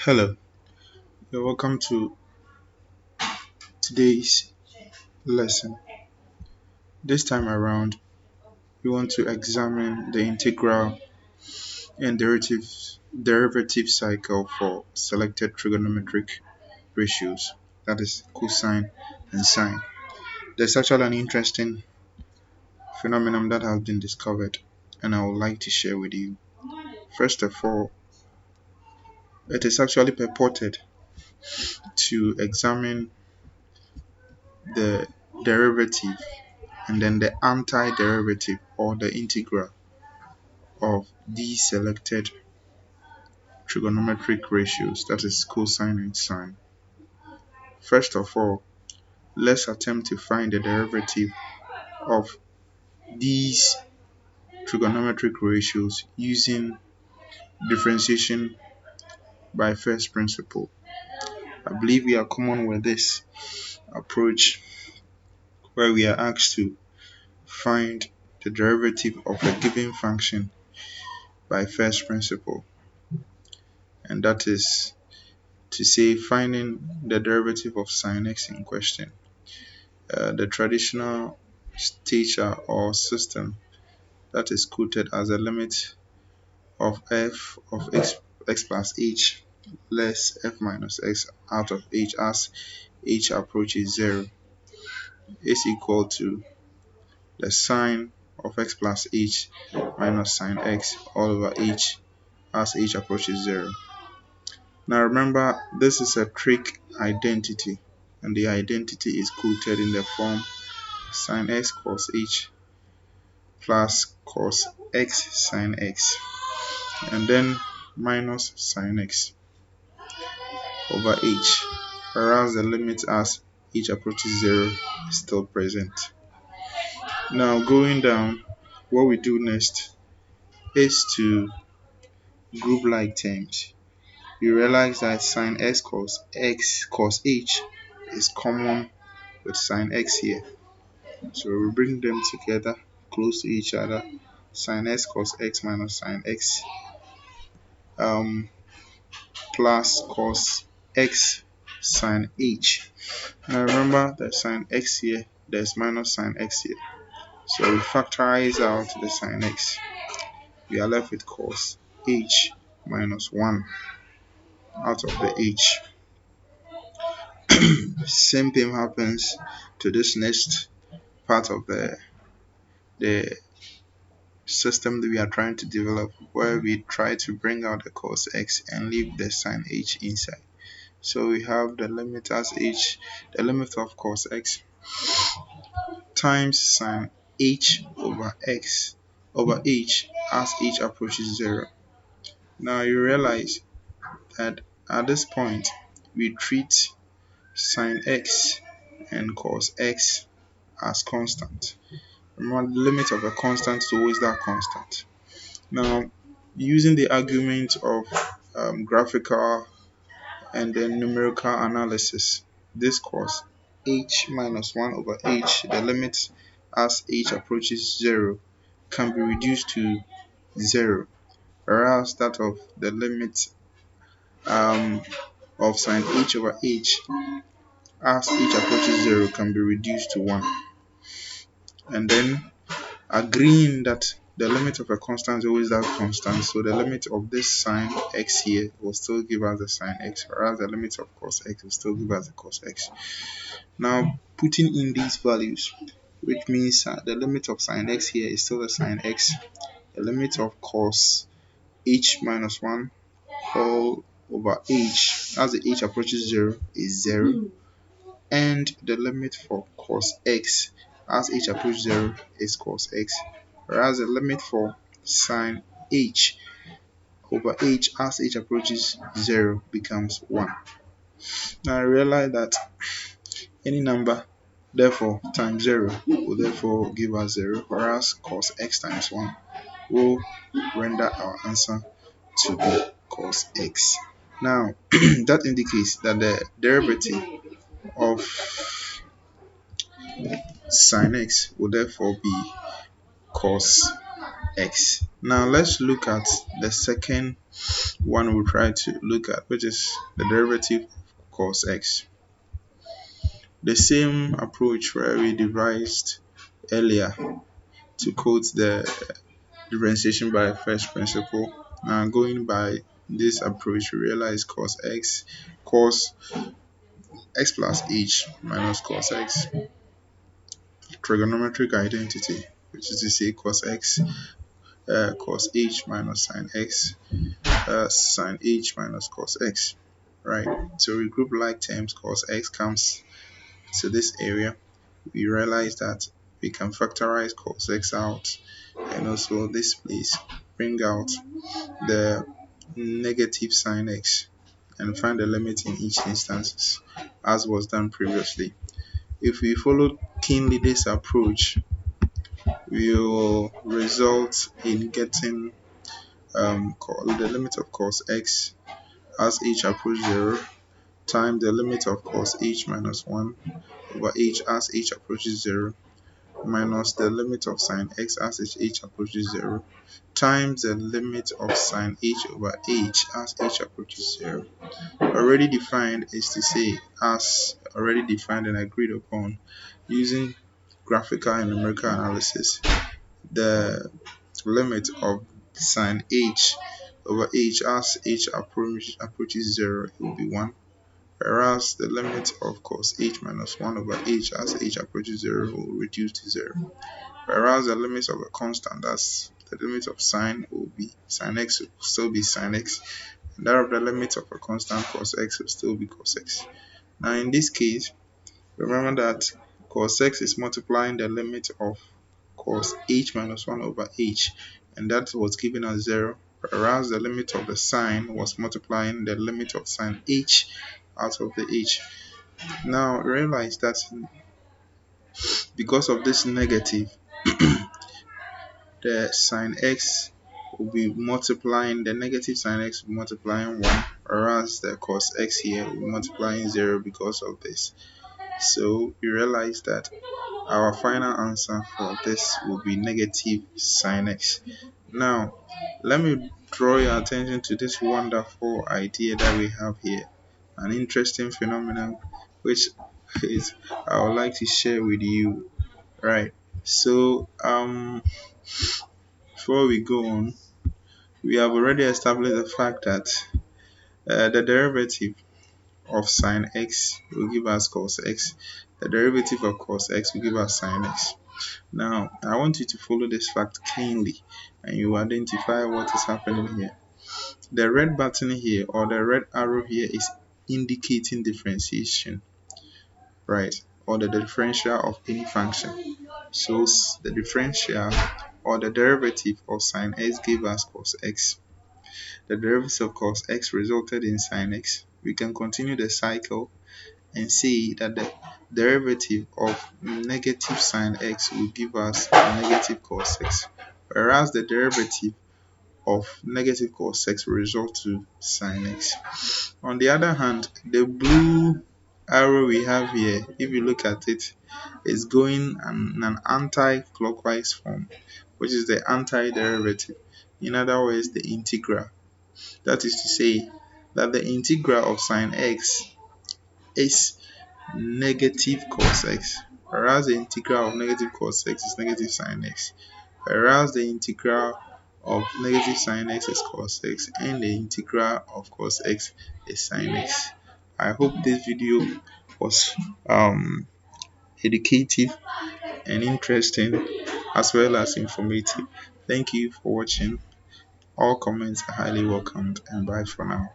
Hello, you're welcome to today's lesson. This time around, we want to examine the integral and derivative cycle for selected trigonometric ratios, that is cosine and sine. There's actually an interesting phenomenon that has been discovered, and I would like to share with you. First of all, it is actually purported to examine the derivative and then the antiderivative or the integral of these selected trigonometric ratios, that is cosine and sine. First of all, let's attempt to find the derivative of these trigonometric ratios using differentiation by first principle. I believe we are common with this approach where we are asked to find the derivative of a given function by first principle, and that is to say finding the derivative of sine x in question. The traditional stature or system that is quoted as a limit of f of x plus h less f minus x out of h as h approaches 0 is equal to the sine of x plus h minus sine x all over h as h approaches 0. Now remember, this is a trig identity, and the identity is quoted in the form sine x cos h plus cos x sine x, and then minus sine x over h, whereas the limit as h approaches 0 is still present. Now going down, what we do next is to group like terms. You realize that sine x cos h is common with sine x here, so we bring them together close to each other. Sine x cos x minus sine x plus cos x sine h. Now remember that sine x here, there's minus sine x here, so we factorize out the sine x. We are left with cos h minus 1 out of the h. Same thing happens to this next part of the system that we are trying to develop, where we try to bring out the cos x and leave the sine h inside. So we have the limit as h, the limit of cos x times sine h over x over h as h approaches 0. Now you realize that at this point we treat sine x and cos x as constant. Remember, the limit of a constant is always that constant. Now, using the argument of graphical and then numerical analysis, this cos h minus 1 over h, the limit as h approaches 0, can be reduced to 0, whereas that of the limit of sine h over h as h approaches 0 can be reduced to 1. And then agreeing that the limit of a constant is always that constant, so the limit of this sine x here will still give us the sine x, whereas the limit of cos x will still give us the cos x. Now putting in these values, which means the limit of sine x here is still the sine x, the limit of cos h minus 1 all over h as the h approaches 0 is 0, and the limit for cos x as h approaches 0 is cos x, whereas the limit for sine h over h as h approaches 0 becomes 1. Now I realize that any number therefore times 0 will therefore give us 0, whereas cos x times 1 will render our answer to be cos x. Now that indicates that the derivative of sine x will therefore be cos x. Now let's look at the second one we'll try to look at, which is the derivative of cos x. The same approach where we devised earlier to quote the differentiation by first principle. Now going by this approach, we realize cos x plus h minus cos x, trigonometric identity, which is to say cos h minus sine x, sine h minus cos x, right? So we group like terms, cos x comes to this area. We realize that we can factorize cos x out, and also this place bring out the negative sine x and find the limit in each instance as was done previously. If we follow keenly this approach, we will result in getting the limit of cos x as h approaches 0 times the limit of cos h minus 1 over h as h approaches 0 minus the limit of sine x as h approaches 0 times the limit of sine h over h as h approaches 0. Already defined is to say, as already defined and agreed upon using graphical and numerical analysis, the limit of sine h over h as approaches 0 will be 1, whereas the limit of cos h minus 1 over h as h approaches 0 will reduce to 0, whereas the limit of a constant, that's the limit of sine, will be sine x, will still be sine x, and that of the limit of a constant cos x will still be cos x. Now in this case, remember that cos x is multiplying the limit of cos h minus 1 over h, and that was given as 0, whereas the limit of the sine was multiplying the limit of sine h out of the h. Now realize that because of this negative, the sine x will be multiplying, the negative sine x will be multiplying 1, whereas the cos x here will be multiplying 0 because of this. So we realize that our final answer for this will be negative sine x. Now, let me draw your attention to this wonderful idea that we have here, an interesting phenomenon which is I would like to share with you. Right. So, before we go on, we have already established the fact that the derivative of sine x will give us cos x. The derivative of cos x will give us sine x. Now, I want you to follow this fact keenly and you identify what is happening here. The red button here, or the red arrow here, is indicating differentiation, right? Or the differential of any function. So the differential or the derivative of sine x gave us cos x. The derivative of cos x resulted in sine x. We can continue the cycle and see that the derivative of negative sine x will give us negative cos x, whereas the derivative of negative cos x will result to sine x. On the other hand, the blue arrow we have here, if you look at it, is going in an anti-clockwise form, which is the antiderivative. In other words, the integral. That is to say that the integral of sine x is negative cos x, whereas the integral of negative cos x is negative sine x, whereas the integral of negative sine x is cos x, and the integral of cos x is sine x. I hope this video was educative and interesting as well as informative. Thank you for watching. All comments are highly welcomed, and bye for now.